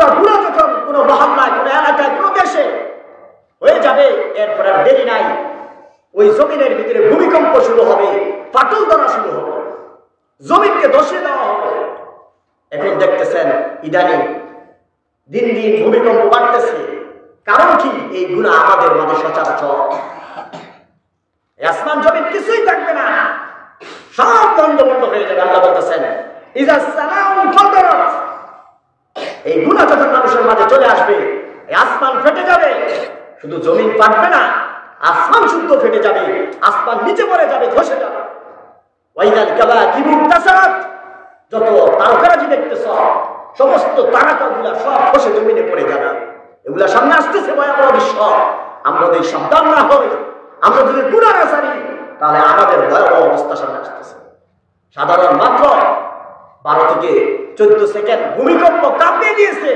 এতটা গুণা যখন কোনো মহল্লায়, কোনো এলাকায়, কোনো দেশে হয়ে যাবে, এরপর আর দেরি নাই, ওই জমিনের ভিতরে ভূমিকম্প শুরু হবে, ফাটল ধরা শুরু হবে, জমিনকে ধসে দেওয়া হবে। এখন দেখতেছেন ইদানিং দিন দিন ভূমিকম্প বাড়তেছে। কারণ কি? এই গুনাহ আমাদের মাঝে সচরাচর। আসমান জমিন কিছুই থাকবে না, সব বন্ধ বন্ধ হয়ে যাবে। আল্লাহ বলতেছেন ইযা সামাউ ফাতারাত, এই গুনাহ যখন মানুষের মাঝে চলে আসবে, এই আসমান ফেটে যাবে। শুধু জমিন ফাটবে না, আসমান শুদ্ধ ফেটে যাবে, আসমান নিচে পড়ে যাবে, ধসে যাবে। ওয়াইদাল কাওয়াকিবু ইনতাসারাত, যত তারকারাজি দেখতেছ, সমস্ত তারকাগুলা সব খসে জমিনে পড়ে যাবে। এগুলা সামনে আসতেছে ভয়াবহ দৃশ্য। আমরা যদি সাবধান না হই, আমরা যদি গুনাহ না ছাড়ি, তাহলে আমাদের ভয়াবহ অবস্থা সামনে আসতেছে। সাধারণ মাত্র 12 থেকে 14 সেকেন্ড ভূমিকম্প কাঁপিয়ে দিয়েছে,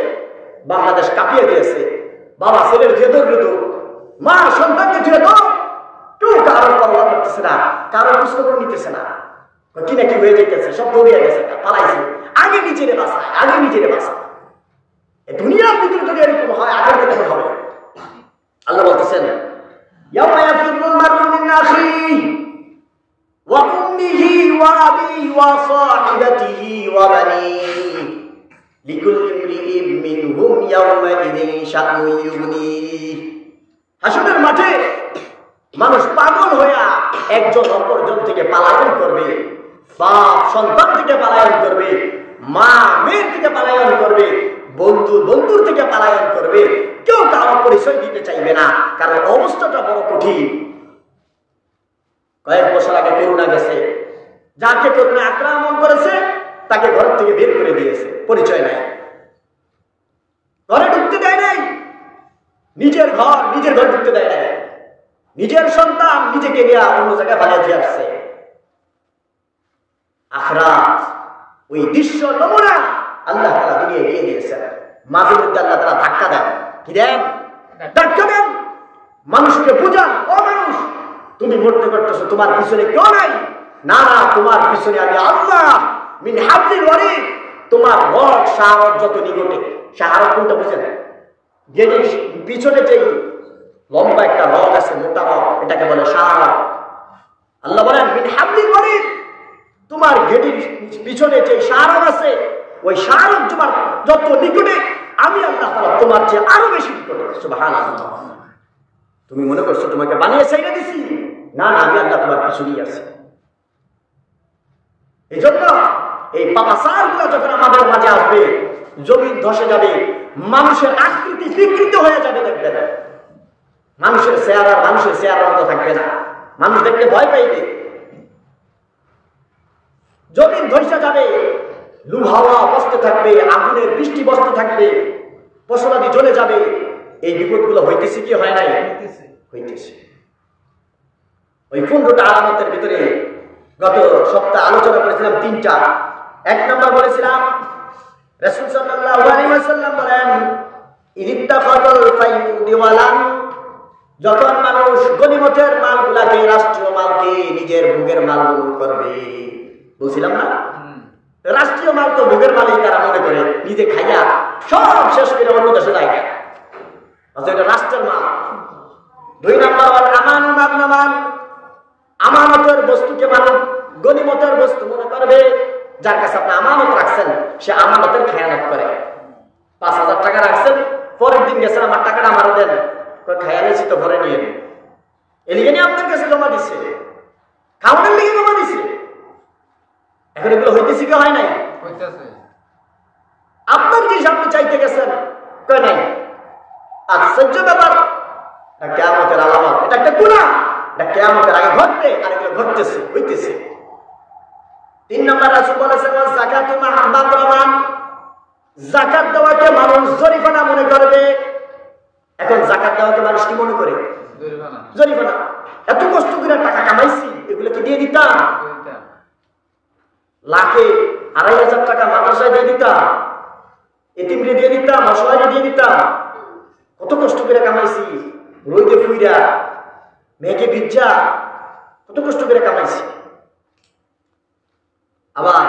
বাংলাদেশ কাঁপিয়ে দিয়েছে। বাবা ছেলের যে দৌড়, মা সন্তানকে ধীরে দৌড়, কেউ কারোর পরোয়া করতেছে না, কারোর খোঁজখবর নিতেছে না। কি না কি হয়ে যেতেছে, সব দৌড়িয়ে গেছে, পালাইছে। আগে নিজেরে বাঁচায়, আগে নিজেরে বাঁচায়। দুনিয়ার ভিতরে যদি এরকম হয়, আগের কেমন হবে? আল্লাহ বলতেছেন ইয়াউমা ইয়াফিরুল মারউ মিন আখিহি ওয়া উম্মিহি ওয়া আবিহি ওয়া সাহিবাতিহি ওয়া বানিহি লিকুল্লি ইমরিইন মিনহুম ইয়াউমা ইযিন শা'নুন ইউগনিহি। হাসরের মাঠে মানুষ পাগল হইয়া একজন অপরজন থেকে পলায়ন করবে, বাপ সন্তান থেকে পলায়ন করবে, মা মেয়ের থেকে পলায়ন করবে, বন্ধু বন্ধুর থেকে পলায়ন করবে। কেউ কারো পরিচয় দিতে চাইবে না, কারণ অবস্থাটা বড় কঠিন। কয়েক বছর আগে করোনা গেছে, যাকে করোনা আক্রমণ করেছে তাকে ঘর থেকে বের করে দিয়েছে, পরিচয় নাই, ঘরে ঢুকতে দেয় নাই। নিজের ঘর ঢুকতে দেয় নাই। নিজের সন্তান নিজেকে নিয়ে অন্য জায়গায় ফালিয়ে দিয়ে আসছে। আখিরাত ওই দৃশ্য নমুনা আল্লাহ তাআলা দুনিয়ায় দিয়ে দিয়েছেন। মাঝে মধ্যে আল্লাহ তাআলা ধাক্কা দেন। কি দেন? ধাক্কা দেন। মানুষকে বুঝান, ও মানুষ, তুমি মরতে করতেছো, তোমার পিছনে কেউ নাই। না না, তোমার পিছনে আমি আল্লাহ। মিন হাবলিল ওয়ারিদ, তোমার রগ শাহরগ যত নিকটে। শাহরগ কোনটা বুঝেন? যে পিছনে যে লম্বা একটা রগ আছে, মোটা রগ, এটাকে বলে শাহরগ। আল্লাহ বলেন মিন হাবলিল ওয়ারিদ, তোমার গেটির পিছনে যে শাহরগ আছে, ওই শাহরগ তোমার যত নিকটে, আমি আল্লাহ তাআলা তোমার চেয়ে আরো বেশি নিকটে। সুবহানাল্লাহ। তুমি মনে করছো তোমাকে বানিয়ে ছেড়ে দিছি? না না, আমি আল্লাহ তোমার পিছনেই আছি। এই জন্য এই পাপাচার গুলা যখন আমাদের মাঝে আসবে, জমিন ধসে যাবে, মানুষের আকৃতি বিকৃত হয়ে যাবে। দেখবেন মানুষের চেহারার মতো থাকবে না, মানুষ দেখতে ভয় পাইবে। জমিন ধসে যাবে, লু হাওয়া বসতে থাকবে, আগুনের বৃষ্টি বসতে থাকবে, ফসলাদি জ্বলে যাবে। এই বিপদগুলো হইতেছে কি হয় নাই? হইতেছে। ওই 15টা আলামতের ভিতরে গত সপ্তাহে আলোচনা করেছিলাম 3টা। 1 নাম্বার বলেছিলাম রাসূল সাল্লাল্লাহু আলাইহি ওয়াসাল্লাম বলেন ইত্তাখাযাল ফাইউদিওয়ালান, যখন মানুষ গনিমতের মালগুলাকে, রাষ্ট্রীয় মালকে নিজের ভোগের মাল মনে করবে। বলছিলাম না, রাষ্ট্রীয় মাল তো ভোগের মালই তারা মনে করে, নিজে খাইয়া সব শেষ করে অন্য দেশে যায়। অথচ এটা রাষ্ট্রের মাল। 2 নাম্বার আমানুল মাগনামান, আমানতের বস্তুকে মানুষ গনিমতের বস্তু মনে করবে। যার কাছে আপনি আমানত রাখছেন, সে আমানতের খেয়ানত করে। 5000 টাকা রাখছেন, পরের দিন গেছেন, আমার টাকাটা আমার দেন, খায়া নিয়েছি তো পরে নিয়ে নেন। এলিগে নিয়ে আপনার কাছে জমা দিচ্ছে, খাওয়ানোর লিগে জমা দিচ্ছে। এখন এগুলো হইতেছে কি হয় নাই? আপনার জিনিস আপনি চাইতে গেছেন, কয় নাই। আশ্চর্য ব্যাপার, কিয়ামতের আলামত। এটা একটা গুনাহ, এটা কিয়ামতের আগে ঘটবে, আর এগুলো ঘটতেছে, হইতেছে। 3 নাম্বার রাসূল বলেছেন যাকাতু মাহবাতরামান, যাকাত দেওয়াকে মানুষ জরিমানা মনে করবে। এখন যাকাত দেওয়াকে মানুষ কি মনে করে? জরিমানা। এত কষ্ট করে টাকা কামাইছি, এগুলো কি দিয়ে দিতাম? লাখে 2500 টাকা মাদ্রাসায় দিয়ে দিতাম, এতিমরে দিয়ে দিতাম, অসহায় দিয়ে দিতাম। কত কষ্ট করে কামাইছি, রোদে ফুইরা, মেঘে ভিজা, কত কষ্ট করে কামাইছি। আবার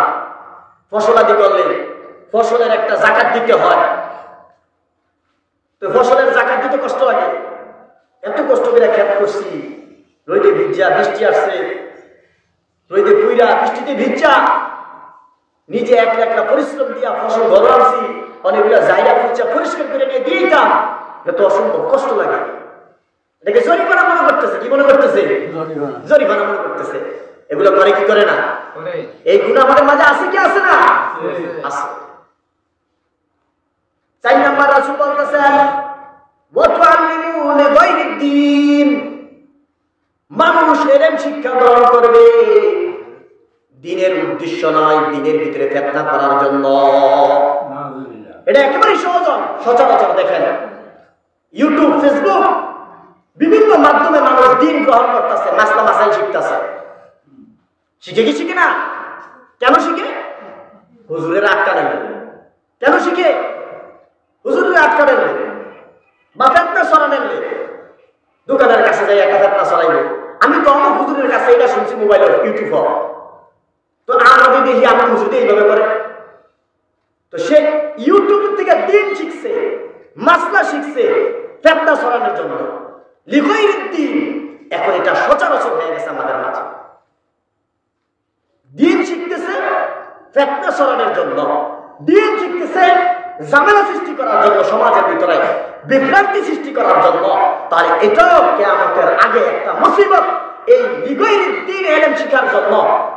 ফসলাদি করলে ফসলের একটা যাকাত দিতে হয়। তো ফসলের জাকাত দিতে কষ্ট লাগে, এত কষ্ট করে খেত করছি, রোদে ভিজা, বৃষ্টি আসছে, রোদে পুইরা বৃষ্টিতে ভিজা, নিজে একলা একলা পরিশ্রম দিয়া ফসল ঘরে আনছি, অনেকগুলা জায়গা ফুচা পরিষ্কার করে নিয়ে দিয়ে দিতাম, এত অসম্ভব কষ্ট লাগে। এটাকে জরিমানা মনে করতেছে, কি মনে করতেছে? জরিমানা মনে করতেছে। এগুলো করে কি করে না? এই গুণ আমাদের মাঝে আছে কি আছে না? আছে। 4 নাম্বার রাসূল বলতেছেন ওয়াতুআল্লিমুনা গায়রিদ্দিন, মানুষ ইলম শিক্ষা গ্রহণ করবে দ্বীনের উদ্দেশ্য নয়, দ্বীনের ভিতরে ফিতনা করার জন্য। এটা একেবারে সচরাচর দেখেন ইউটিউব, ফেসবুক, বিভিন্ন মাধ্যমে মানুষ দ্বীন গ্রহণ করতেছে, মাসলা মাসাইল শিখতেছে। শিখে কি শিখে না? কেন শিখে? হুজুরের আটকা নেবে। কেন শিখে? হুজুরের আটকা নেবে বা ফিতনা ছড়ানোর নেবে। দোকানের কাছে যাই একটা ফিতনা ছড়াইব, আমি তো আমার হুজুরের কাছে এটা শুনছি মোবাইলে, ইউটিউব, তো আমাদের দেখি আমার হুজুর এইভাবে করে। তো সে ইউটিউব থেকে দ্বীন শিখছে, মাসলা শিখছে ফিতনা ছড়ানোর জন্য, লিগাইরিদ্দিন। এখন এটা সচরাচর হয়ে গেছে আমাদের মাঝে। দ্বীন শিখতেছে ফিতনা ছড়ানোর জন্য, দ্বীন শিখতেছে ঝামেলা সৃষ্টি করার জন্য, সমাজের ভিতরে বিভ্রান্তি সৃষ্টি করার জন্য। তাহলে এটাও কিয়ামতের আগে একটা মুসিবত। এই লিগাইরিদ্দিন ইলম শিখার জন্য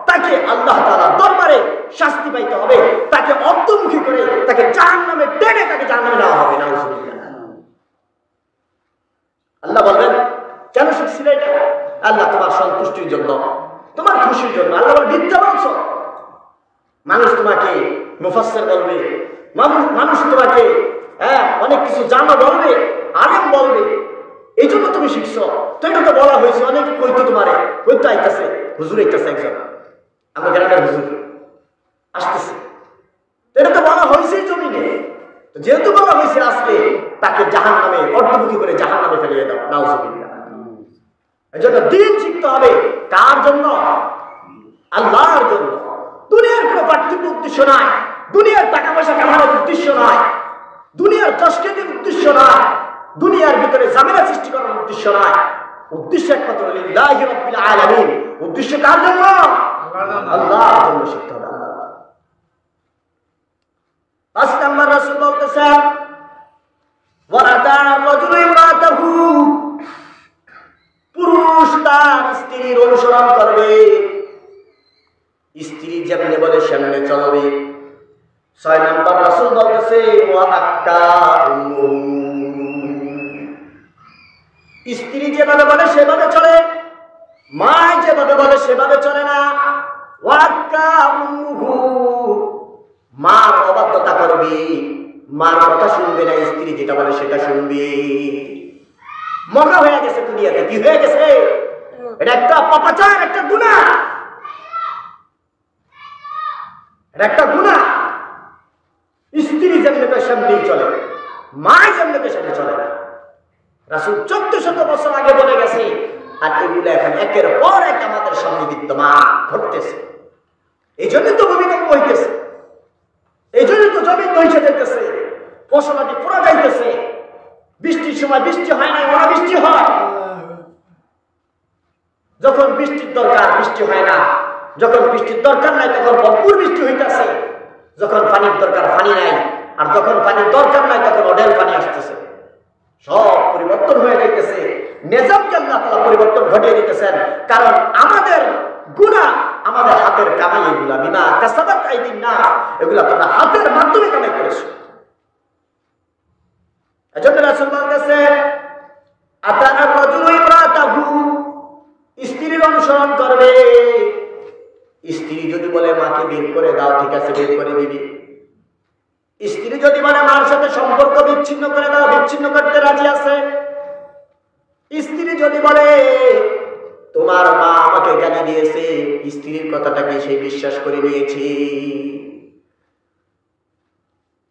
তাকে আল্লাহ তাআলার দরবারে শাস্তি পাইতে হবে, তাকে অন্তর্মুখী করে তাকে জাহান্নামে টেনে তাকে জাহান্নামে নেওয়া হবে। নাউজুবিল্লাহ। আল্লাহ বলবেন কেন শিখছিলে এটা? আল্লাহ তোমার সন্তুষ্টির জন্য, তোমার খুশির জন্য। আল্লাহ বলেন মিথ্যা বলছো। মানুষ তোমাকে মুফাসসির বলবে, মানুষ তোমাকে অনেক কিছু জানো বলবে, আলেম বলবে, এই জন্য তুমি শিখছো। তো এটা তো বলা হয়েছে, অনেকে কইতো তোমারে, কইতো আইতাছে, হুজুর আইতাছে একজন, আমার গ্রামের হুজুর আসতেছে, এটা তো বলা হয়েছে জমিনে। যেহেতু বলা হয়েছে আজকে তাকে জাহান্নামে অর্ধমুখী করে জাহান্নামে ফেলিয়ে দাও। নাউজুবিল্লাহ। এই জন্য দ্বীন শিখতে হবে। কার জন্য? আল্লাহর জন্য। দুনিয়ার কোনো পার্থিব উদ্দেশ্য নাই, দুনিয়ার টাকা পয়সা কামানোর উদ্দেশ্য নয়, দুনিয়ার যশকের উদ্দেশ্য নয়, দুনিয়ার ভিতরে ঝামেলা সৃষ্টি করার উদ্দেশ্য নয়। উদ্দেশ্য একমাত্র লিল্লাহি রাব্বিল আলামিন। উদ্দেশ্য কার জন্য? আল্লাহর জন্য শিখতে হবে। 5 নাম্বার রাসূল বলতেছেন ওয়ারাতা রাজুলু ইমরাতাহু, পুরুষ তার স্ত্রীর অনুসরণ করবে, স্ত্রী যেমনি বলে সেমনি চলবে। 6 নাম্বার রাসূল বলতেছে ওয়া আক্কা, স্ত্রী যেভাবে বলে সেভাবে চলে, মা যেভাবে বলে সেভাবে চলে না। ওয়া আক্কা উম্মুহু, মার অবাধ্যতা করবে, মার কথা শুনবে না, স্ত্রী যেটা বলে সেটা শুনবে। মগা হয়ে গেছে দুনিয়াতে। কি হয়ে গেছে? এটা একটা পাপাচার, একটা গুনাহ, এটা একটা গুনাহ। স্ত্রী যেমনি কয় সেমনি চলে, মা যেমনি কয় সেমনি চলে না। রাসূল 1400 বছর আগে বলে গেছে, আর এগুলো এখন একের পর এক আমাদের সামনে বিদ্যমান ঘটতেছে। এই জন্যই তো ভূমিকম্প হইতেছে, এই জন্যই তো জমি ধসে যাইতেছে, ফসলাদি পুরা যাইতেছে। বৃষ্টির সময় বৃষ্টি হয় না, অনাবৃষ্টি হয়। যখন বৃষ্টির দরকার বৃষ্টি হয় না, যখন বৃষ্টির দরকার নাই তখন ভরপুর বৃষ্টি হইতেছে। যখন পানির দরকার পানি নাই, আর যখন পানির দরকার নাই তখন অঢেল পানি আসতেছে। সব পরিবর্তন হয়ে যাইতেছে। নিজামকে আল্লাহ তাআলা পরিবর্তন ঘটিয়ে দিতেছেন। কারণ আমাদের গুনাহ, আমাদের হাতের কামাই, এগুলা বিমা কাসাবাত আইদিন নাস, এগুলা তোমরা হাতের মাধ্যমে কামাই করেছো। এজন্য রাসূল বলতেছে আতানা রাজুলু ইমরাতাহু, স্ত্রীর অনুসরণ করবে। স্ত্রী যদি বলে মাকে বের করে দাও, ঠিক আছে বের করে দিবি। স্ত্রী যদি বলে মার সাথে সম্পর্ক বিচ্ছিন্ন করে দাও, বিচ্ছিন্ন করতে রাজি আছে। স্ত্রী যদি বলে তোমার মা আমাকে গালি দিয়েছে, স্ত্রীর কথাটাকে সে বিশ্বাস করে নিয়েছে।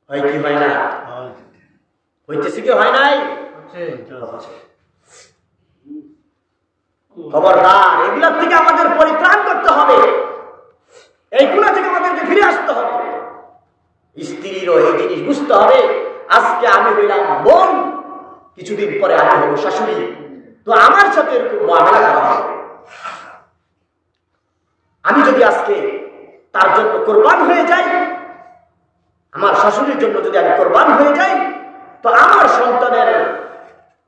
হয় কি হয় না? হইতেছে কি হয় নাই? খবরদার, এগুলোর থেকে আমাদের পরিত্রাণ করতে হবে, এইগুলো থেকে আমাদেরকে ফিরে আসতে হবে। স্ত্রীরও এই জিনিস বুঝতে হবে, আজকে আমি হইলাম বোন, কিছুদিন পরে আমি হবো শাশুড়ি, তো আমার সাথে এরকম মুআমালা করা হবে। আমি যদি আজকে তার জন্য কোরবান হয়ে যাই, আমার শাশুড়ির জন্য যদি আমি কোরবান হয়ে যাই, তো আমার সন্তানের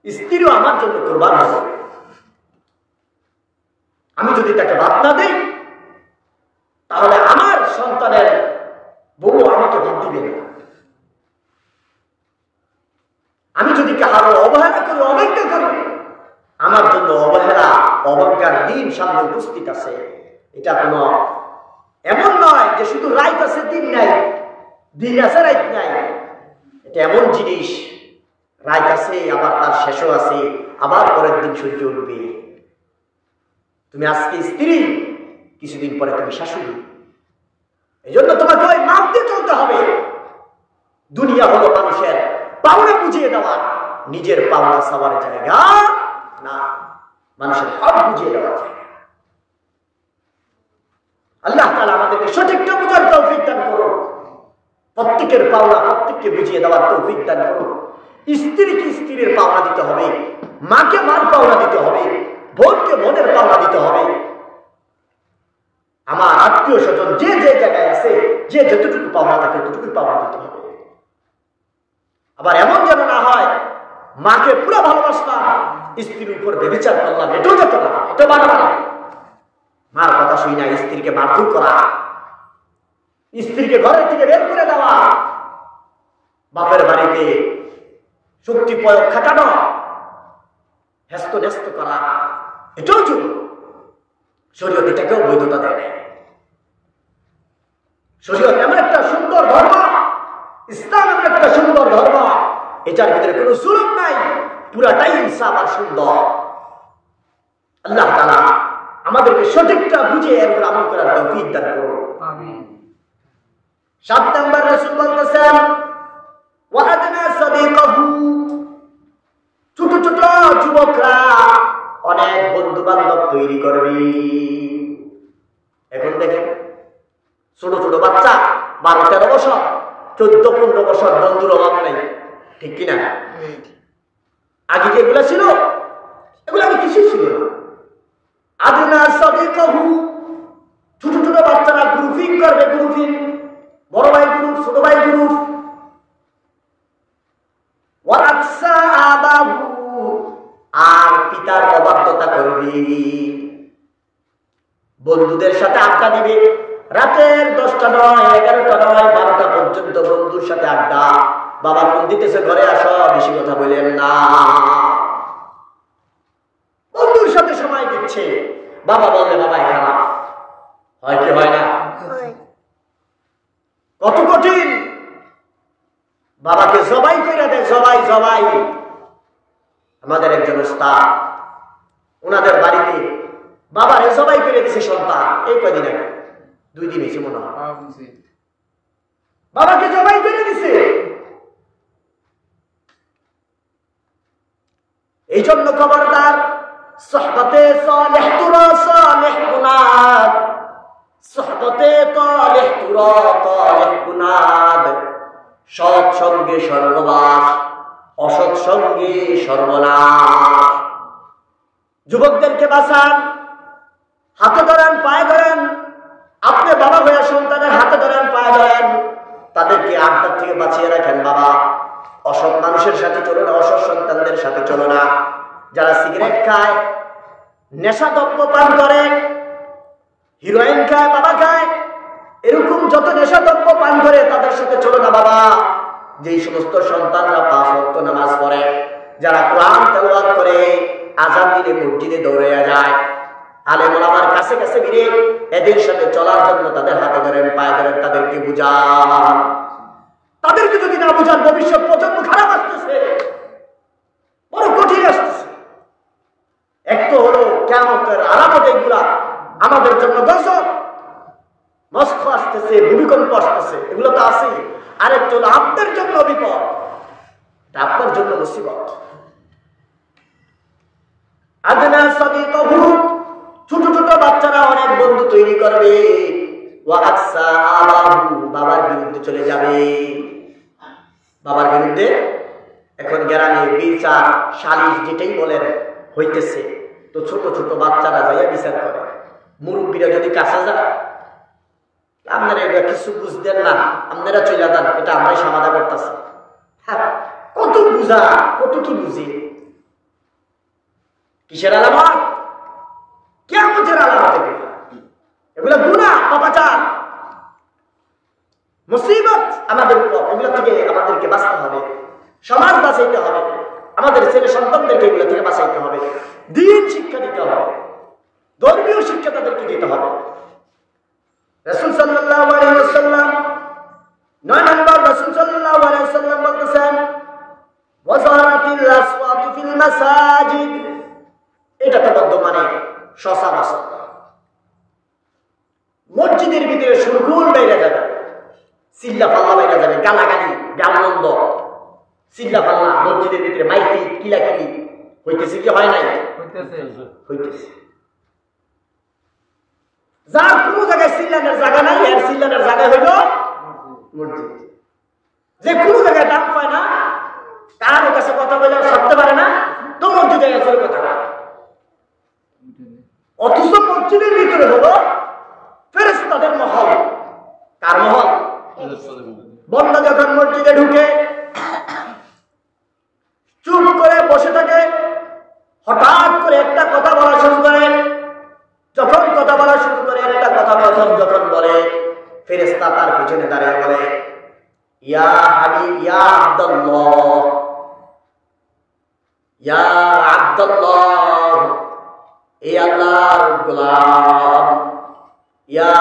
স্ত্রীও আমার জন্য কোরবান হবে। আমি যদি তাকে ভাত না দেই, তাহলে আমার সন্তানের বউ আমাকে ভাত দিবে না। আমি যদি কাহারো অবহেলা করি, অবজ্ঞা করি, আমার জন্য অবহেলা অবজ্ঞার দিন সামনে উপস্থিত আছে। এটা কোনো এমন নয় যে শুধু রাইত আছে দিন নাই, দিন আছে রাইত নাই। এটা এমন জিনিস, রাইত আছে আবার তার শেষও আছে, আবার পরের দিন সূর্য উঠবে। তুমি আজকে স্ত্রী, কিছুদিন পরে তুমি শাশুড়ি। এই জন্য তোমাকে ওই মাপ দিয়ে চলতে হবে। দুনিয়া হলো মানুষের পাওনা বুঝিয়ে দেওয়া, নিজের পাওনা সবার জায়গা না, মানুষের হক বুঝিয়ে দেওয়া যায়। আল্লাহ তাআলা আমাদেরকে সঠিকটা বোঝার তৌফিক দান করুন। প্রত্যেকের পাওনা প্রত্যেককে বুঝিয়ে দেওয়ার তৌফিক দান করুন। স্ত্রীকে স্ত্রীর পাওনা দিতে হবে, মাকে মার পাওনা দিতে হবে, বোনকে বোনের পাওনা দিতে হবে। আমার আত্মীয় স্বজন যে যে জায়গায় আছে, যে যতটুকু পাওনা থাকে ততটুকু পাওনা দিতে হবে। আবার এমন যেন না হয় মাকে পুরো ভালোবাসলাম, স্ত্রীর উপর ব্যভিচার করলাম, এটাও যেত না, এটা বানাবো না। মার কথা শুই না স্ত্রীকে মারধর করা, স্ত্রীকে ঘরের থেকে বের করে দেওয়া, বাপের বাড়িতে শক্তি প্রয়োগ খাটানো, হেস্ত ন্যস্ত করা, এটাও চুল। শরীয়ত এটাকেও বৈধতা দেয়। শরীয়ত এমন একটা সুন্দর ধর্ম, ইসলাম এমন একটা সুন্দর ধর্ম, এটার ভিতরে কোনো জুলুম নাই, পুরাটাই ইনসাফ আর সুন্দর। আল্লাহ তাআলা আমাদেরকে সঠিকটা বুঝে এরপর আমল করার তৌফিক দান করুন। আমিন। 7 নম্বর রাসূল বলতেছেন, ওয়া'আদনা সাদিকাহু, ছোট ছোট যুবকরা অনেক বন্ধু বান্ধব তৈরি করবে। এখন দেখেন ছোট ছোট বাচ্চা 12-13 বছর, 14-15 বছর, বন্ধুর অভাব নেই, ঠিক কিনা? আগে যেগুলো ছিল এগুলো আগে কিছু ছিল না। আদনা সাদিকাহু, ছোট ছোট বাচ্চারা গ্রুপিং করবে, গ্রুপিং, বড় ভাই গ্রুপ, ছোট ভাই গ্রুপ। ওয়ারাকসা আবাহু, আর পিতার অবাধ্যতা করবে, বন্ধুদের সাথে আড্ডা দিবে, রাতের 10টা নয়, 11টা নয়, 12টা পর্যন্ত বন্ধুর সাথে আড্ডা। বাবা ফোন দিতেছে, ঘরে আসো, বেশি কথা বলেন না। বন্ধুর সাথে সময় দিচ্ছে, বাবা বললে বাবাই খারাপ হয় কি হয় না? কত কঠিন। বাবাকে জবাই করে দেয়, জবাই জবাই। আমাদের একজন ওস্তাদ, ওনাদের বাড়িতে বাবারে জবাই করে দিছে সন্তান, এই কয়দিন আগে, 2 দিন হয়েছে মনে হয়, বাবাকে জবাই করে দিছে। এই জন্য খবরদার, সোহবতে সালেহ তুরা সালেহ গুনাদ, সোহবতে তালেহ তুরা তালেহ গুনাদ। সৎ সঙ্গে স্বর্গবাস, অসৎ সঙ্গে সর্বনাশ। যুবকদেরকে বাঁচান, হাতে ধরেন, পায়ে ধরেন। আপনি বাবা হয়ে সন্তানের হাতে ধরেন, পায়ে ধরেন, তাদেরকে আড্ডা থেকে বাঁচিয়ে রাখেন। বাবা, অসৎ মানুষের সাথে চলো না, অসৎ সন্তানদের সাথে চলো না। যারা সিগারেট খায়, নেশা দ্রব্য পান করে, হিরোইন খায়, বাবা খায়, এরকম যত নেশা দ্রব্য পান করে তাদের সাথে চলো না বাবা। যেই সমস্ত সন্তানরা 5 ওয়াক্ত নামাজ পড়ে, যারা কোরআন তেলাওয়াত করে, আযান দিলে মসজিদে দৌড়ে যায়, আলেম ওলামার কাছে কাছে ভিড়ে, এদের সাথে চলার জন্য তাদের হাতে ধরেন, পায়ে ধরেন, তাদেরকে বুঝান। তাদেরকে যদি না বুঝান, ভবিষ্যৎ প্রজন্ম খারাপ আসতেছে, বড় কঠিন আসতেছে। এক তো হলো কিয়ামতের আলামত, এগুলা আমাদের জন্য গজব, মস্ক আসতেছে, ভূমিকম্প আসতেছে, এগুলো তো আছেই। আরেকটা হলো আপনার জন্য বিপদ, আপনার জন্য মুসিবত। আদনা সাদিকাহু, ছোট ছোট বাচ্চারা অনেক বন্ধু তৈরি করবে। ওয়াকসা আবাহু, বাবার বিরুদ্ধে চলে যাবে, বাবার বিরুদ্ধে। এখন গ্রামে বিচার সালিশ যেটাই বলেন হইতেছে, তো ছোট ছোট বাচ্চারা যাইয়া বিচার করে। মুরব্বীরা যদি কাছে যায়, আপনারা এটা কিছু বুঝতেন না, আপনারা চলে যান, এটা আমরাই সমাধান করতেছি। হ্যাঁ, কত বুঝা, কত কি বুঝি। কিসের আলামত? কিয়ামতের আলামত। এগুলো গুনাহ, পাপাচার, মুসিবত আমাদের উপর। এগুলো থেকে আমাদেরকে বাঁচতে হবে, সমাজ বাঁচাইতে হবে, আমাদের ছেলে সন্তানদেরকে এগুলো থেকে বাঁচাইতে হবে, দ্বীন শিক্ষা দিতে হবে, ধর্মীয় শিক্ষা তাদেরকে দিতে হবে। রাসূল সাল্লাল্লাহু আলাইহি ওয়াসাল্লাম 9 নম্বর রাসূল সাল্লাল্লাহু আলাইহি ওয়াসাল্লাম বলতেছেন, ওয়াজারাতিল আসওয়াতু ফিল মাসাজিদ। এটা তো বর্তমানে সচরাচর মসজিদের ভিতরে সুরগুল বেড়ে যাবে, চিল্লা পাল্লা বেড়ে যাবে, গালাগালি, গালমন্দ, চিল্লা পাল্লা মসজিদের ভিতরে, মাইকি কিলাকিলি হইতেছে কি হয় নাই? হইতেছে। যার কোনো জায়গায় চিল্লানের জায়গা নাই, এর চিল্লানের জায়গা হইল মসজিদ। যে কোনো জায়গায় ডাক পায় না, কার কাছে কথা বলে সরতে পারে না, তো মসজিদে গেছে কথা। অথচ মসজিদের ভিতরে হলো ফেরেশতাদের মহল। কার মহল? বন্দা যখন মসজিদে ঢুকে চুপ করে বসে থাকে, হঠাৎ করে একটা কথা বলা শুরু করে। যখন কথা বলা শুরু করে, একটা কথা প্রথম যখন বলে, ফেরেশতা তার পিছনে দাঁড়িয়ে বলে, ইয়া হাবিব, ইয়া আব্দুল্লাহ, ইয়া আব্দুল্লাহ, এই আল্লাহর গোলাম, ইয়া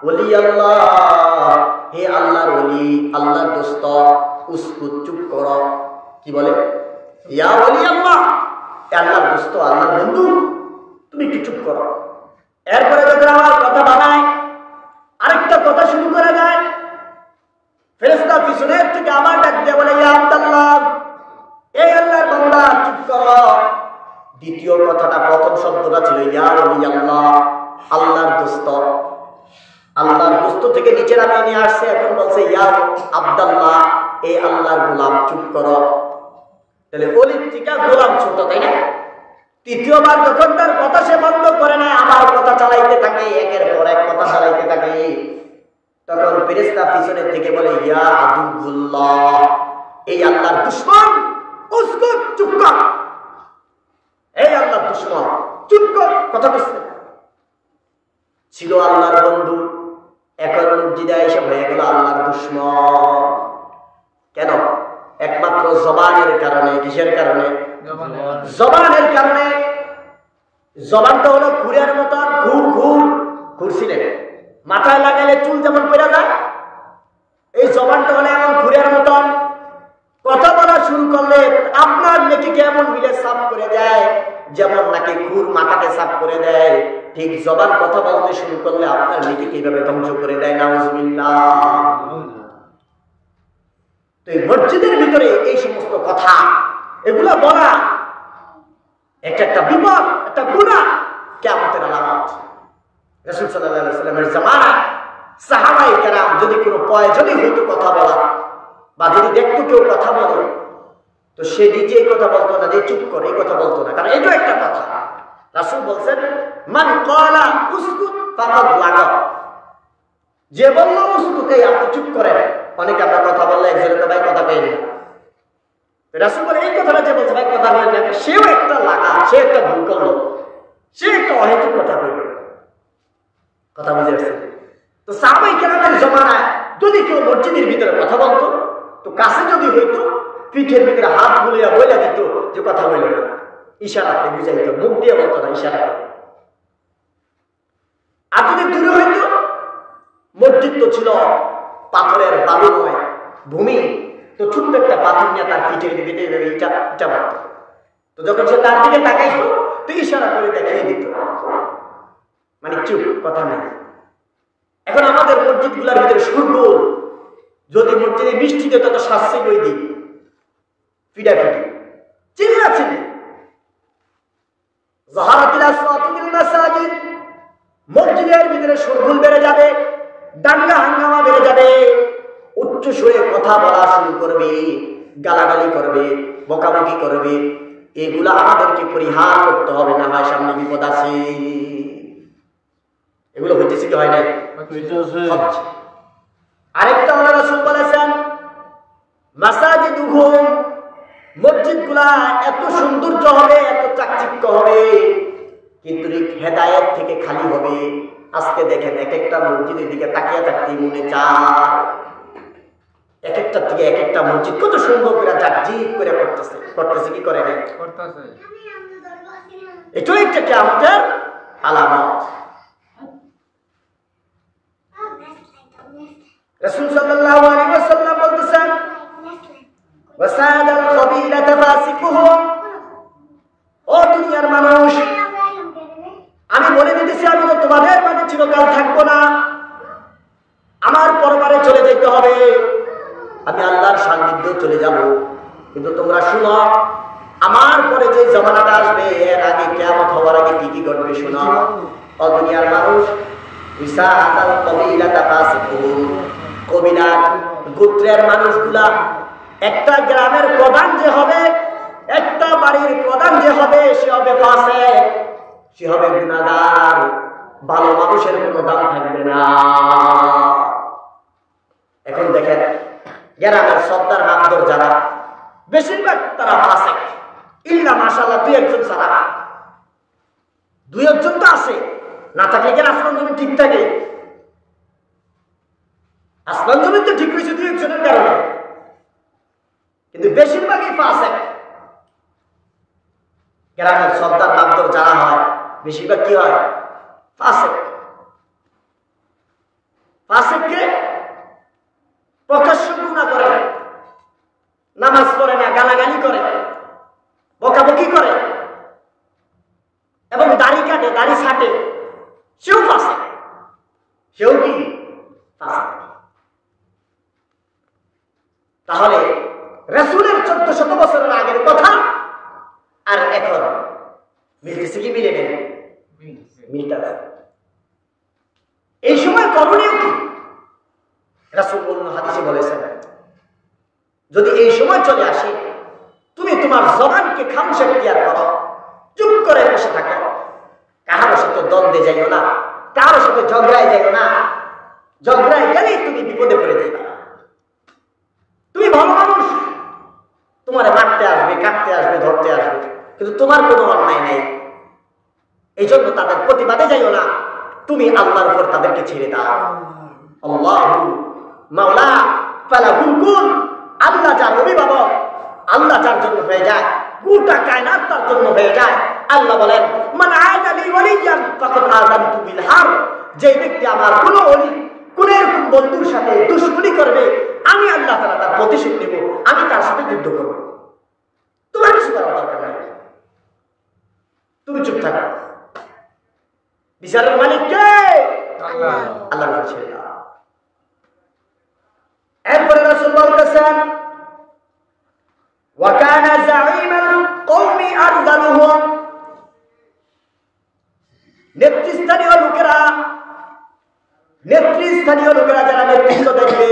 ওলি আল্লাহ, হে আল্লাহর ওলি, আল্লাহর দোস্ত, উসকুত, চুপ করো। কি বলে? ইয়া ওলি আল্লাহ, আল্লাহর দোস্ত, আল্লাহর বন্ধু, তুমি একটু চুপ করো। এরপরে যখন আমার কথা বানায়, আরেকটা কথা শুরু করা যায়, ফেরেশতা পিছনের থেকে আমার ডাক দিয়ে বলে, ইয়া আব্দুল্লাহ, এই আল্লাহর বান্দা, চুপ করো। দ্বিতীয় কথাটা, প্রথম শব্দটা ছিল ইয়া ওলি আল্লাহ, আল্লাহর দোস্ত। আল্লাহর দোস্ত থেকে নিচে নামিয়ে নিয়ে আসছে, এখন বলছে ইয়া আব্দুল্লাহ, এই আল্লাহর গোলাম, চুপ করো। তাহলে ওলির থেকে গোলাম ছোট, তাই না? তৃতীয়বার যখন তার কথা সে বন্ধ করে না, আমার কথা চালাইতে থাকে, একের পর এক কথা চালাইতে থাকে, তখন ফেরেশতা পিছনের থেকে বলে, ইয়া আদুল্লাহ, এই আল্লাহর দুশমন, উসকুত, চুপ কর। এই আল্লাহর দুশমন, চুপ কর, কথা বলছে। ছিল আল্লাহর বন্ধু, এখন মসজিদে এসে হয়ে গেল আল্লাহর দুশমন। কেন? একমাত্র জবানের কারণে। কিসের কারণে? জবানের কারণে। জবানটা হলো ঘুরের মতন, ঘুর ঘুর ঘুরছিলেন, মাথায় লাগাইলে চুল যেমন পড়ে যায়, এই জবানটা হলো এমন ঘুরের মতন। কথা বলা শুরু করলে আপনার নেকিকে এমন মিলে সাফ করে দেয়, যেমন নাকি ঘুর মাথাকে সাফ করে দেয়, ঠিক জবান কথা বলতে শুরু করলে আপনার নেকিকে এইভাবে ধ্বংস করে দেয়। নাউজুবিল্লাহ। তো এই মসজিদের ভিতরে এই সমস্ত কথা, এগুলো বলা একটা বিপদ, একটা গুনাহ, কিয়ামতের আলামত। রাসূল সাল্লাল্লাহু আলাইহি ওয়াসাল্লামের জামানায় সাহাবায়ে কেরাম যদি কোনো প্রয়োজনই হইতো কথা বলা, বা যদি দেখতো কেউ কথা বলে, তো সে নিজে এই কথা বলতো না যে চুপ করে, এই কথা বলতো না, কারণ এটা একটা কথা। রাসূল বলছেন, মান ক্বালা উসকুত ফাকাদ লাগা, যে বলল উসকুত, এই আপনি চুপ করেন। অনেকে আমরা কথা বললে একজনের তো ভাই কথা পেয়ে না, রাসূল বলে এই কথাটা যে বলছে ভাই কথা বলেন না, সেও একটা লাগা, সে একটা ভুল করলো, সে একটা অহেতুক কথা বলল। কথা বুঝে আসছে? তো সাহাবায়ে কেরামের জামানায় যদি কেউ মসজিদের ভিতরে কথা বলতো, তো কাছে যদি হইতো, পিঠের ভিতরে হাত বুলিয়া বইলা দিত যে কথা বলল না, ইশারাতে বুঝাইতো, মুখ দিয়ে বলতো না, ইশারাতে। আর যদি দূরে হইতো, মসজিদ তো ছিল পাথরের বালুময় ভূমি, তো ছোট্ট একটা পাথর নিয়ে তার পিঠের দিকে ইটা মারত। তো যখন সে তার দিকে তাকাইতো, তো ইশারা করে দেখিয়ে দিত, মানে চুপ, কথা নেই। এখন আমাদের মসজিদ গুলার ভিতরে সুরগোল, যদি মসজিদে বৃষ্টি দিত তো শাস্তি বই দিই, ফিডাফিডি, চিল্লাচিল্লি। যাহারাতিল আসওয়াতু ফিল মাসাজিদ, মসজিদের ভিতরে সুরগোল বেড়ে যাবে, দাঙ্গা হাঙ্গামা বেড়ে যাবে, উচ্চ সুরে কথা বলা শুরু করবে, গালাগালি করবে, বকাবকি করবে, এগুলা আমাদেরকে পরিহার করতে হবে, না হয় সামনে বিপদ আছে। এগুলো হইতেছে কি হয় না? আরেকটা হলো রাসূল বলেছেন মাসাজিদুহুম, মসজিদগুলা এত সৌন্দর্য হবে, এত চাকচিক্য হবে, কিন্তু হেদায়েত থেকে খালি হবে। আজকে দেখেন এক একটা মসজিদের দিকে তাকিয়ে থাকতে মনে চায়, এক একটা থেকে এক একটা মসজিদ কত সুন্দর করে জাকজিক করে করতেছে কি করে না? এটাই একটা কিয়ামতের আলামত। রাসূল সাল্লাল্লাহু আলাইহি ওয়াসাল্লাম বলতেছেন ওয়াসাদাল কবিলাতা ফাসিকুহুম, ও দুনিয়ার মানুষ, আমি বলে দিতেছি আমি তো তোমাদের মাঝে চিরকাল থাকবো না, আমার পরপারে চলে যেতে হবে, আমি আল্লাহর সান্নিধ্যে চলে যাব। কিন্তু তোমরা শুনো, আমার পরে যে জামানাটা আসবে, এর আগে কিয়ামত হওয়ার আগে কি কি ঘটবে শুনো। ও দুনিয়ার মানুষ, ওয়াসাদাল কবিলাতা ফাসিকুহুম, কবিলার গোত্রের মানুষগুলা, একটা গ্রামের প্রধান যে হবে, একটা বাড়ির প্রধান যে হবে, সে হবে ফাসিক, সে হবে গুনাহগার, ভালো মানুষের কোনো দাম থাকবে না। এখন দেখেন গ্রামের সর্দার মাকদর যারা, বেশিরভাগ তারা ফাসিক, ইল্লা মাশাআল্লাহ দুই একজন ছাড়া। দুই একজন তো আছে, না থাকলে কেন আসমান জমি ঠিক থাকে? আসমান জমি তো ঠিক হয়েছে দুই একজনের কারণে, কিন্তু বেশিরভাগই ফাসিক। গ্রামের সর্দার মাকদর যারা হয়, বেশিরভাগ কি হয়? ফাসিক। ফাসিককে প্রকাশ্য গুনাহ করে, নামাজ পড়ে না, গালাগালি করে, বকাবকি করে, এবং দাড়ি কাটে, দাড়ি ছাটে, সেও ফাসিক। সেও কি? ফাসিক। তাহলে রাসূলের 1400 বছরের আগের কথা আর এখন মিলতেছে কি মিলে নেই? মিলতেছে। এই সময় করণীয় কি? রাসূল অন্য হাদিসে বলেছেন, যদি এই সময় চলে আসে, তুমি তোমার জবানকে খামোশ ইখতিয়ার করো, চুপ করে বসে থাকো, কারোর সাথে দ্বন্দ্বে যাইও না, কারোর সাথে ঝগড়ায় যাইও না, ঝগড়ায় গেলেই তুমি বিপদে পড়ে যাবে। তুমি ভালো মানুষ, তোমার মারতে আসবে, কাটতে আসবে, ধরতে আসবে, কিন্তু তোমার কোনো অন্যায় নাই, এই জন্য তাদের প্রতিবাদে যাইও না, তুমি আল্লাহর উপর তাদেরকে ছেড়ে দাও। আল্লাহু মাওলা ফালাহুল কুল, আল্লাহ যার অভিভাবক, আল্লাহ যার জন্য হয়ে যায়, গোটা কায়নাত তার জন্য হয়ে যায়। আল্লাহ বলেন মান আদা লি ওয়ালিয়ান ফাকাদ আযানতু বিল হারব, যে ব্যক্তি আমার কোনো ওলি, কোন এরকম বন্ধুর সাথে দুশমনি করবে, আমি আল্লাহ তাআলা তার প্রতিশোধ নেব, আমি তার সাথে যুদ্ধ করব। তোমার কিছু করার দরকার নাই, তুমি চুপ থাকো। বিচারের মালিক কে? আল্লাহ। আল্লাহ বলছেন। এরপরে রাসূল বলতেছেন ওয়া কানা যাঈমাল কওমি আরযালুহুম, নেতৃস্থানীয় লোকেরা যারা নেতৃত্ব দেখবে,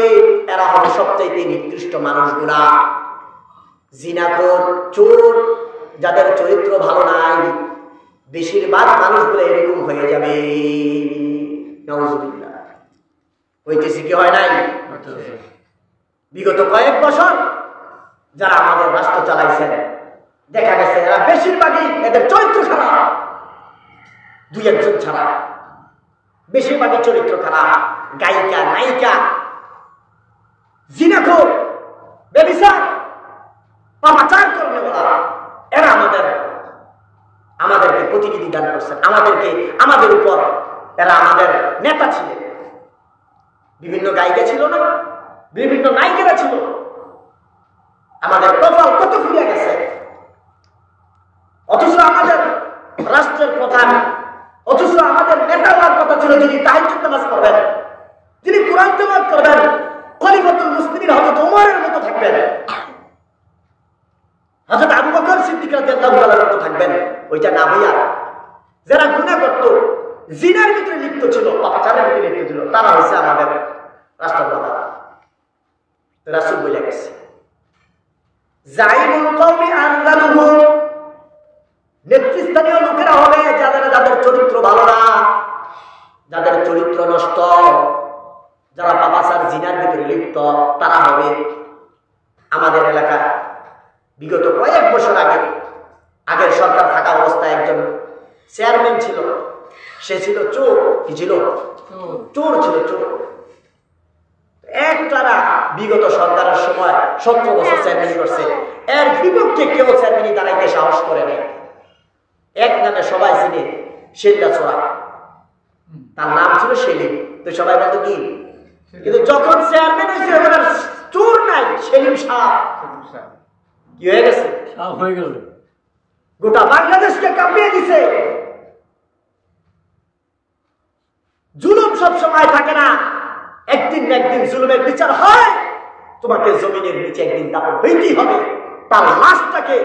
এরা হবে সবচেয়ে নিকৃষ্ট মানুষগুলা। জিনাখোর, চোর, যাদের চরিত্র ভালো নাই, বেশিরভাগ মানুষগুলো এরকম হয়ে যাবে। নাউযুবিল্লাহ। হইতেছে কি হয় নাই? বিগত কয়েক বছর যারা আমাদের রাষ্ট্র চালাইছেন, দেখা গেছে এরা বেশিরভাগই, এদের চরিত্র খারাপ, দুই একজন ছাড়া বেশিরভাগই চরিত্র খারাপ। গায়িকা, নায়িকা, জিনাখোর, ব্যভিচার, পাপাচার করবে বলা, এরা আমাদেরকে প্রতিনিধি দান করছেন, আমাদের উপর এরা আমাদের নেতা ছিলেন। বিভিন্ন গায়িকা ছিল না, বিভিন্ন নায়িকারা ছিল, আমাদের কপাল কত ফুরিয়ে গেছে। অথচ আমাদের রাষ্ট্রের প্রধান, অথচ আমাদের নেতা হওয়ার কথা ছিল যিনি তাহাজ্জুদ নামাজ পড়বেন, যিনি কোরআন তেলাওয়াত করবেন, খলিফাতুল মুসলিমিন হযরত ওমরের মতো থাকবেন, হযরত আবু বকর সিদ্দিক রাদিয়াল্লাহু তাআলার মতো থাকবেন। ওইটা না হইয়া যারা গুনাহ করত, জিনার ভিতরে লিপ্ত ছিল, পাপাচারের ভিতরে লিপ্ত ছিল, তারা হচ্ছে আমাদের রাষ্ট্রপ্রধান। রাসূল বলে গেছে জাইমুল কওমি আনজালুহুম, নেতৃস্থানীয় লোকেরা হবে যাদের চরিত্র ভালো না, যাদের চরিত্র নষ্ট, যারা পাপাচার জিনার ভিতরে লিপ্ত, তারা হবে। আমাদের এলাকায় বিগত কয়েক বছর আগের সরকার থাকা অবস্থায় একজন চেয়ারম্যান ছিল, সে ছিল চোর। কি ছিল? চোর ছিল, চোর। একটানা বিগত সরকারের সময় 17 বছর চেয়ারম্যান করছে, এর বিপক্ষে কেউ চেয়ারম্যানই দাঁড়াইতে সাহস করে নেই। এক নামে সবাই চিনে, সেলিম ছোড়া, তার নাম ছিল সেলিম। তো সবাই বলতো কি, কিন্তু যখন চেয়ারম্যান হয়েছে ওনার চোর নাই, সেলিম শাহ। কি হয়ে গেছে? হয়ে গেল, গোটা বাংলাদেশকে কাঁপিয়ে দিছে। জুলুম সব সময় থাকে না, একদিন না একদিন জুলুমের বিচার হয়। তোমাকে জমিনের নিচে একদিন দাপন হইতেই হবে। তার লাশটাকে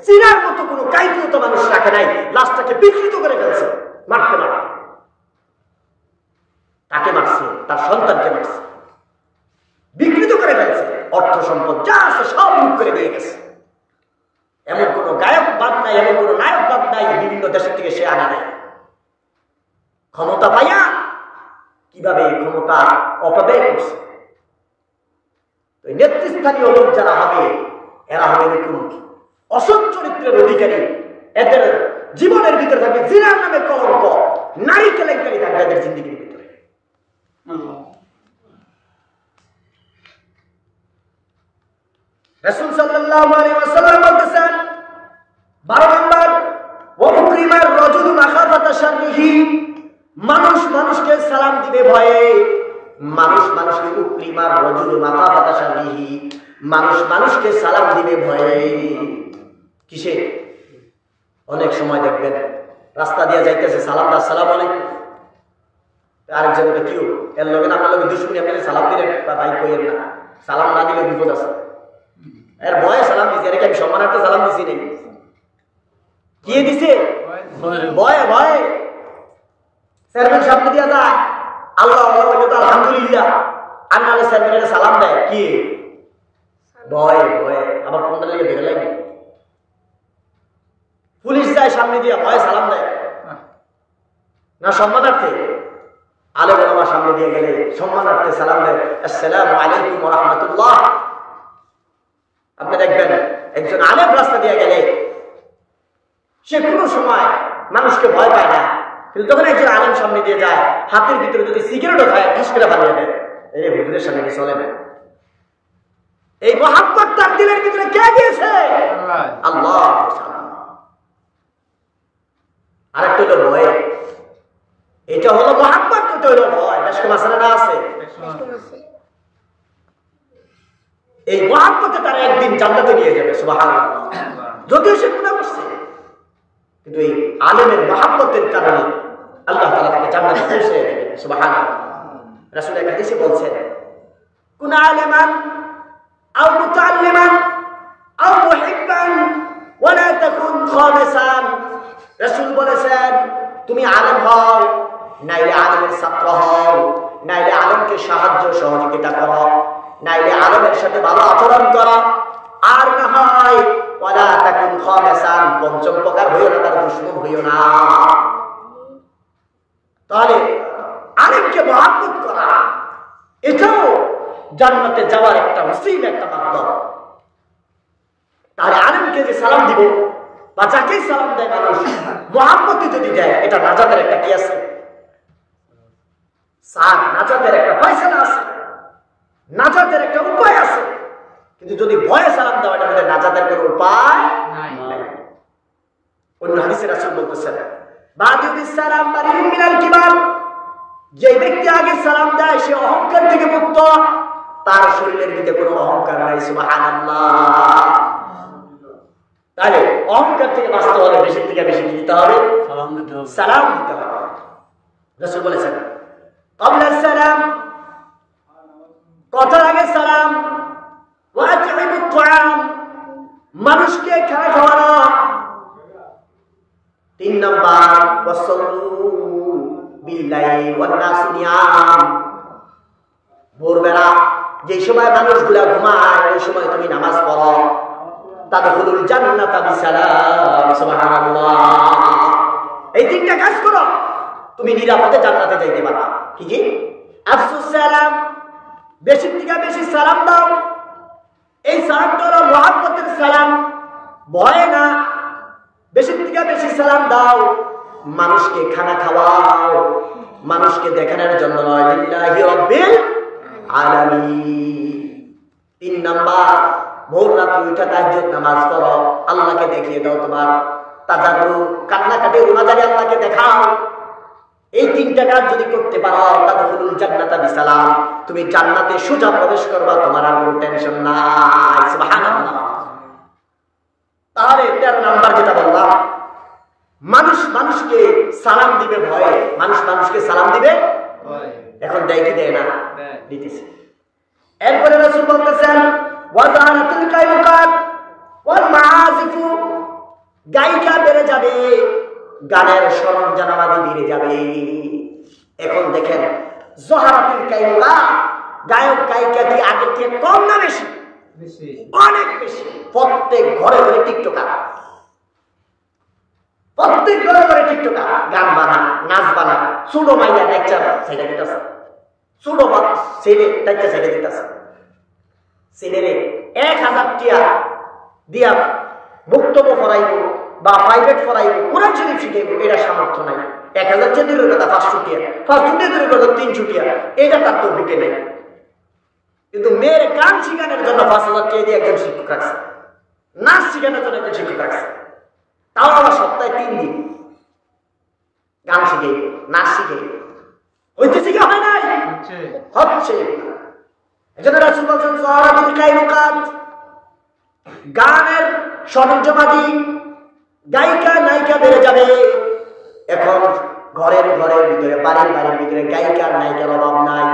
চিনার মতো কোনো কাইফিয়ত মানুষ রাখে নাই, লাশটাকে বিকৃত করে ফেলছে, মারতে মারতে। তাকে মারছে, তার সন্তানকে মারছে, বিকৃত করে ফেলছে, অর্থ সম্পদ যা আছে সব লুট করে দিয়ে গেছে। এমন কোন গায়ক বাদ নাই, এমন কোন নায়ক বাদ নাই, বিভিন্ন দেশের থেকে সে আনা নেয়। ক্ষমতা পাইয়া কিভাবে এই ক্ষমতা অপব্যয় করছে। নেতৃস্থানীয় লোক যারা হবে, এরা হবে এরকম অসৎ চরিত্রের অধিকারী। এদের জীবনের ভিতরে থাকবে জিনার নামে কলঙ্ক, নারী কেলেঙ্কারি থাকবে এদের জিন্দেগির ভিতরে। রাসূল সাল্লাল্লাহু আলাইহি ওয়াসাল্লাম বলেছেন 12 নম্বর, ওয়া মুকরিমার রাজুল মাখাফাতা শাররিহি, মানুষ মানুষকে সালাম দিবে ভয়ে। মানুষ মানুষকে উকরিমার রাজুল মাখাফাতা শাররিহি, মানুষ মানুষকে সালাম দিবে ভয়ে। কিসে? অনেক সময় দেখবেন রাস্তা দিয়ে যাইতেছে, সালাম দা, আসসালামু আলাইকুম। আরেকজন কেউ এর লগে না, আমার লগে দুশমনি, আপনি সালাম দিলেন বা ভাই কইেন না, সালাম না দিলে বিপদ আছে। এর ভয়ে সালাম দিছি, এর কি আমি সম্মানার্থে সালাম দিছি নাকি? কি দিছে? ভয়ে ভয়ে। চেয়ারম্যান সামনে দিয়া যায়, আল্লাহ আল্লাহ বলে তো আলহামদুলিল্লাহ, আর নাহলে চেয়ারম্যানের সালাম দেয় কি ভয়ে ভয়ে। আবার কোনটা লেগে বেড়ে লাগে, পুলিশ যায় সামনে দিয়া, ভয়ে সালাম দেয় না সম্মানার্থে। আলেম ওলামা সামনে দিয়ে গেলে সম্মানার্থে সালাম দেয়, আসসালামু আলাইকুম ওয়া রাহমাতুল্লাহ। আপনি দেখবেন একজন আলেম রাস্তা দিয়ে গেলে সে কোনো সময় মানুষকে ভয় পায় না, কিন্তু যখন একজন আলেম সামনে দিয়ে যায়, হাতের ভিতরে যদি সিগারেটও খায়, ঠাস করে বানিয়ে দেয়, এই হুজুরের সামনে চলে না। এই মহাব্বত তার দিলের ভিতরে কে দিয়েছে? আল্লাহ। আরেকটা হলো ভয়, এটা হলো মহাব্বত, ওটা হলো ভয়। বেশক মাসালা না আছে, এই মহাব্বতে তারা একদিন জান্নাতে নিয়ে যাবে, সুবহানাল্লাহ। যদিও সে গুনাহ করছে, কিন্তু এই আলেমের মহাব্বতের কারণে আল্লাহ তাআলা তাকে জান্নাতে পৌঁছে দেবে, সুবহানাল্লাহ। রাসূল এক হাদিসে বলছেন, কুন আলিমান আও মুতাআল্লিমান আও মুহিব্বান ওয়া লা তাকুন খামিসান। রাসূল বলেছেন, তুমি আলেম হও, নাইলে আলেমের ছাত্র হও, নাইলে আলেমকে সাহায্য সহযোগিতা করো, নাইলে আলেমের সাথে ভালো আচরণ করো, আর না হয় ওয়ালা তাকুন খামিসান, পঞ্চম প্রকার হইও না, তার দুশমন হইও না। তাহলে আলেমকে মহব্বত করা, এটাও জান্নাতে যাওয়ার একটা ওসিলা, একটা মাধ্যম। তাহলে আলেমকে যে সালাম দিব বা যাকে সালাম দেয় মানুষ, মহব্বতে যদি দেয়, এটা নাজাতের একটা কি আছে, সার নাজাতের একটা ফয়সালা আছে, নাজাতের একটা উপায় আছে। কিন্তু যদি ভয়ে সালাম দেওয়া, এটার মধ্যে নাজাতের কোনো উপায় নাই। অন্য হাদিসে রাসূল বলতেছেন, বাদিউস সালাম বারিউম মিনাল কিবার, যে ব্যক্তি আগে সালাম দেয় সে অহংকার থেকে মুক্ত, তার শরীরের ভিতরে কোনো অহংকার নাই, সুবহানাল্লাহ। তাহলে অহংকার থেকে বাঁচতে হলে বেশি থেকে বেশি দিতে হবে, সালাম দিতে হবে। রাসূল বলেছেন, ক্বাবলা সালাম, কথার আগে সালাম, ওয়া আত'ইমুত তুআম, মানুষকে খানা খাওয়ানো। 3 নাম্বার, ওয়াসাল্লু বিল্লাইল ওয়ান নাস নিয়াম, ভোরবেলা যে সময় মানুষগুলা ঘুমায়, ওই সময় তুমি নামাজ পড়ো। তাদখুলুল জান্নাতা বিসালাম। সুবহানাল্লাহ। এই তিনটা কাজ করো, তুমি নিরাপদে জান্নাতে যাইতে পারবা। কি কি? আফসুস সালাম, বেশি থেকে বেশি সালাম দাও। এই সালামটা হলো মুহাব্বতের সালাম, ভয় না। বেশি থেকে বেশি সালাম দাও। মানুষকে খানা খাওয়াও, মানুষকে দেখানোর জন্য নয়, লিল্লাহি রাব্বিল আলামিন। 3 নাম্বার, ভোর রাতে উঠে তাহাজ্জুদ নামাজ পড়ো, আল্লাহকে দেখিয়ে দাও তোমার তাজাররু, কান্নাকাটি রোজাদারি আল্লাহকে দেখাও। এই 3টা কাজ যদি করতে পারো, তাদখুলুল জান্নাতা বিসালাম, তুমি জান্নাতে সোজা প্রবেশ করবা, তোমার আর কোনো টেনশন নাই। সুবহানাল্লাহ। তাহলে 13 নাম্বার যেটা বললাম, মানুষ মানুষকে সালাম দিবে ভয়ে। মানুষ মানুষকে সালাম দিবে এখন দেয় কি দেয় না? দিতেছে। এরপরে রাসূল বলতেছেন ওয়াজানাতুল কায়ুকাত ওয়াল মাআজিফু, গায়িকা বেড়ে যাবে, গানের সরঞ্জামাদি বেড়ে যাবে। এখন দেখেন জহারাতুল কায়ুকাত, গায়ক গায়িকা কি আগের থেকে কম না বেশি? অনেক বেশি। প্রত্যেক ঘরে ঘরে টিকটকার, প্রত্যেক ঘরে ঘরে টিকটকার, গান বানা, নাচ বানা, সুডো মাইয়া লেকচার সেটা দিতেছে, সুডো ছেলে টাইটা সেটা দিতেছে। ছেলেরে 1000 টাকা দিয়া বক্তব্য পড়াইব বা প্রাইভেট পড়াইব, কোরআন শরীফ শিখাইব, এটা সামর্থ্য নাই। 1000 টাকা দূরের কথা 500 টাকা, 500 টাকা দূরের কথা 300 টাকা, এটা তার তৌফিকে নেই। কিন্তু মেয়ের গান শিখানোর জন্য 5000 টাকা দিয়ে একজন শিক্ষক রাখছে, নাচ শিখানোর জন্য একজন শিক্ষক রাখছে, তাও আবার সপ্তাহে 3 দিন গান শিখাইব, নাচ শিখাইব। হইতেছে কি হয় নাই? হচ্ছে। এজন্য রাসূল বলেছেন জহারাতুল কায়ুকাত, গানের সরঞ্জামাদি, গায়িকা নায়িকা বেড়ে যাবে। এখন ঘরের ঘরের ভিতরে, বাড়ির বাড়ির ভিতরে গায়িকা নায়িকার অভাব নাই,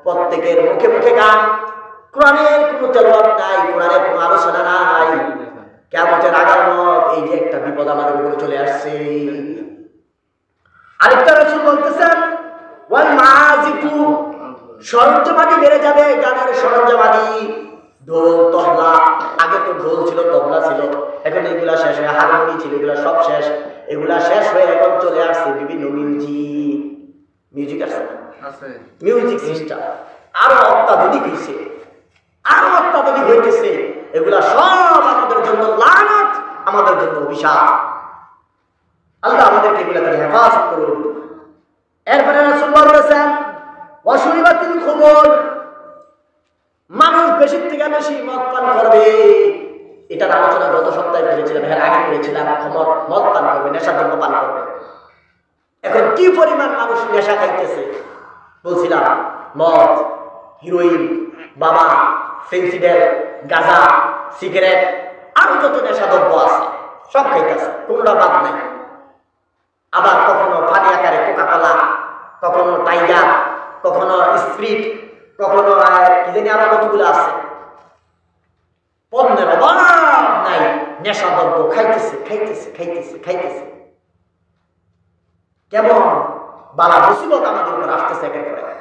প্রত্যেকের মুখে মুখে গান। কোরআনের কোনো তেলাওয়াত নাই, কোরআনের কোনো আলোচনা নাই। কিয়ামতের আগামত এই যে একটা বিপদ আমাদের উপরে চলে আসছে। আরেকটা রাসূল বলতেছেন ওয়াল মাআজিফু, সরঞ্জামাদি বেড়ে যাবে, গানের সরঞ্জামাদি, ঢোল তবলা। আগে তো ঢোল ছিল, তবলা ছিল, এখন এগুলা শেষ হয়ে, হারমোনি ছিল, এগুলা সব শেষ। এগুলা শেষ হয়ে এখন চলে আসছে বিভিন্ন মিউজিক আছে, মিউজিক সিস্টেম আরো অত্যাধুনিক হয়েছে, আরো অত্যাধুনিক হইতেছে। এগুলা সব আমাদের জন্য লানত, আমাদের জন্য অভিশাপ। আল্লাহ আমাদেরকে এগুলা থেকে হেফাজত করুন। এরপরে রাসূল বলেছেন ওয়াশুরিবাতিল খুমর, মানুষ বেশি থেকে বেশি মদ পান করবে। এটার আলোচনা গত সপ্তাহে করেছিলাম, এর আগে করেছিলাম। মদ পান করবে, নেশাদ্রব্য পান করবে। এখন কি পরিমাণ মানুষ নেশা খাইতেছে বলছিলাম, মদ, হিরোইন, বাবা, ফেন্সিডেল, গাঁজা, সিগারেট, আরো যত নেশাদ্রব্য আছে সব খাইতেছে, কোনটা বাদ নাই। আবার কখনো পানি আকারে কোকাকোলা, কখনো টাইগার, কখনো স্প্রিট, কখনো কি জানি আরো কতগুলো আছে। পণ্যের অভাব নাই, নেশাদ্রব্য খাইতেছে খাইতেছে খাইতেছে খাইতেছে। কেমন বালা মুসিবত আমাদের উপর আসতেছে একের পর এক।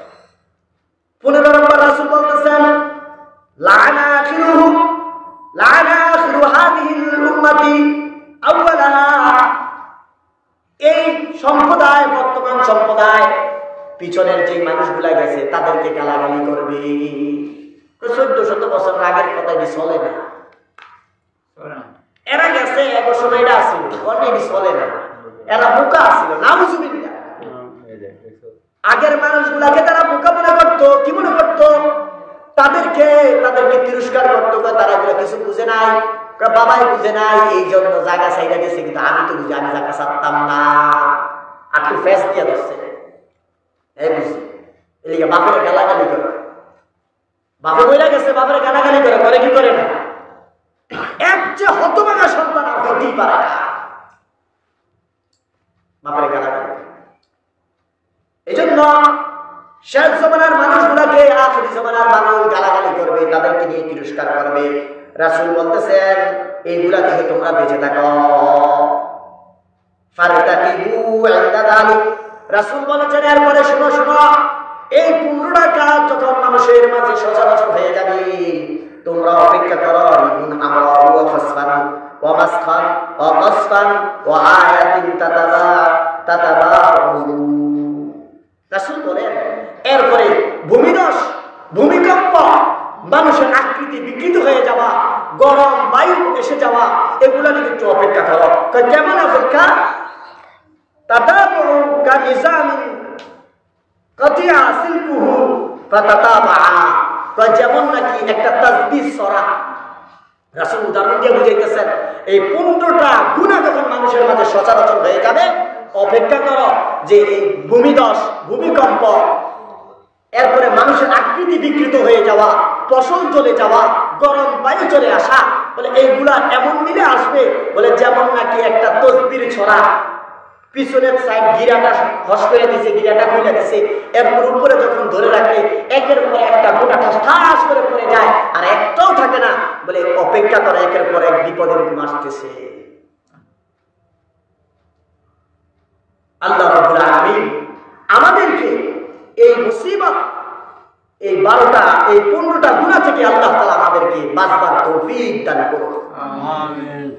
15 নম্বর রাসূল বলতেছেন লানা আখিরু হাদিহিল উম্মতি আউয়ালাহা, এই সম্প্রদায়, বর্তমান সম্প্রদায়, পিছনের যে মানুষগুলা গেছে তাদেরকে গালাগালি করবে। 1400 বছর আগের কথা এটি চলে না। এরা গেছে এক সময় এটা আসছিল, অনেক চলে না। এরা বোকা আসছিল, নাউজুবিল্লাহ। আগের মানুষগুলাকে তারা বোকা মনে করতো। কি মনে করতো? তাদেরকে তিরস্কার করতো, তারা এগুলো কিছু বুঝে নাই, বাবাই বুঝে নাই, এই জন্য জায়গা সাইডা দিয়েছে। কিন্তু আমি তো বুঝি, আমি জায়গা ছাড়তাম না। আটু ফেস দিয়ে ধরছে, এই বুঝি এদিকে বাপের গালাগালি করে। বাপে বইলা গেছে, বাপের গালাগালি করে, করে কি করে না? এক যে হতভাগা সন্তান আর হতেই পারে না, বাপের গালাগালি। এই জন্য শেষ জমানার মানুষগুলাকে আখিরি জমানার মানুষ গালাগালি করবে, তাদেরকে নিয়ে তিরস্কার করবে। রাসূল বলতেছেন এইগুলা থেকে তোমরা বেঁচে থাকো। ফারতাকিবু ইনদা যালিক, রাসূল বলেছেন এরপরে শোনো শোনো, এই 15টা কাজ যখন মানুষের মাঝে সচরাচর হয়ে যাবে, তোমরা অপেক্ষা করো। রিহুন আমরা ওয়া ফাসফান, গরম বায়ু এসে যাওয়া, এগুলা যদি একটু অপেক্ষা করো। কেমন অপেক্ষা? তাতাবু কানিজামিন কাতিয়া সিলকুহু ফাতাতাবা, যেমন নাকি একটা তাসবিহ সরা। রাসূল উদাহরণ দিয়ে বুঝাইতেছেন, এই 15টা গুনাহ যখন মানুষের মাঝে সচরাচর হয়ে যাবে, অপেক্ষা করো যে এই ভূমিধস, ভূমিকম্প, এরপরে মানুষের আকৃতি বিকৃত হয়ে যাওয়া, ফসল চলে যাওয়া, গরম বায়ু চলে আসা, বলে এইগুলা এমন মিলে আসবে বলে যেমন নাকি একটা তসবির ছড়া, পিছনের সাইড গিরাটা হস করে দিছে, গিরাটা খুলে দিছে, এরপর উপরে যখন ধরে রাখে একের পর একটা গোটা ঠাস করে পড়ে যায়, আর একটাও থাকে না। বলে অপেক্ষা করে, একের পর এক বিপদের আসতেছে। আল্লাহ রাব্বুল আলামিন আমাদেরকে এই মুসিবত, এই 12টা, এই 15টা গুনাহ থেকে আল্লাহ তাআলা আমাদেরকে বাঁচবার তৌফিক দান করুন। আমিন।